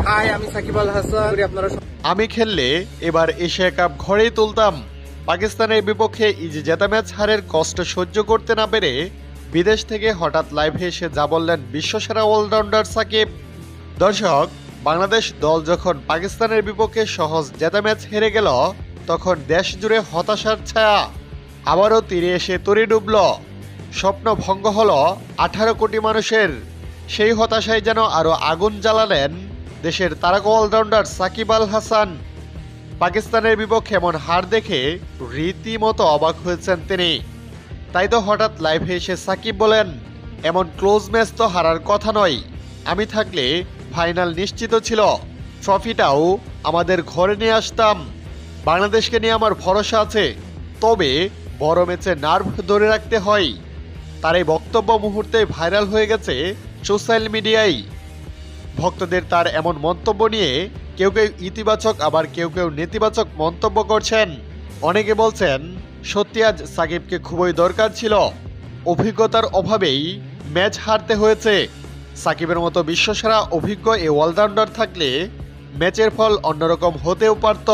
High, আমি সাকিব আল হাসান। আপনারা আমি খেললে এবার এশিয়া কাপ ঘরেই তুলতাম। পাকিস্তানের বিপক্ষে ইজি জেতা ম্যাচ হারের কষ্ট সহ্য করতে না পেরে বিদেশ থেকে হঠাৎ লাইভে এসে যা বললেন বিশ্বসেরা অলরাউন্ডার সাকিব। দর্শক, বাংলাদেশ দল যখন পাকিস্তানের বিপক্ষে সহজ জেতা ম্যাচ হেরে গেল, তখন দেশ জুড়ে হতাশার ছায়া আবারও তীরে এসে তরি ডুবল। স্বপ্ন ভঙ্গ হল 18 কোটি মানুষের। সেই হতাশায় যেন আরও আগুন জ্বালালেন দেশের তারকা অলরাউন্ডার সাকিব আল হাসান। পাকিস্তানের বিপক্ষে এমন হার দেখে রীতিমতো অবাক হয়েছেন তিনি। তাই তো হঠাৎ লাইভে এসে সাকিব বলেন, এমন ক্লোজ ম্যাচ তো হারার কথা নয়। আমি থাকলে ফাইনাল নিশ্চিত ছিল, ট্রফিটাও আমাদের ঘরে নিয়ে আসতাম। বাংলাদেশকে নিয়ে আমার ভরসা আছে, তবে বড় ম্যাচে নার্ভ ধরে রাখতে হয়। তার এই বক্তব্য মুহূর্তে ভাইরাল হয়ে গেছে সোশ্যাল মিডিয়ায়। ভক্তদের তার এমন মন্তব্য নিয়ে কেউ কেউ ইতিবাচক, আবার কেউ কেউ নেতিবাচক মন্তব্য করছেন। অনেকে বলছেন, সত্যি আজ সাকিবকে খুবই দরকার ছিল, অভিজ্ঞতার অভাবেই ম্যাচ হারতে হয়েছে। সাকিবের মতো বিশ্বসেরা অভিজ্ঞ এই অলরাউন্ডার থাকলে ম্যাচের ফল অন্যরকম হতেও পারত।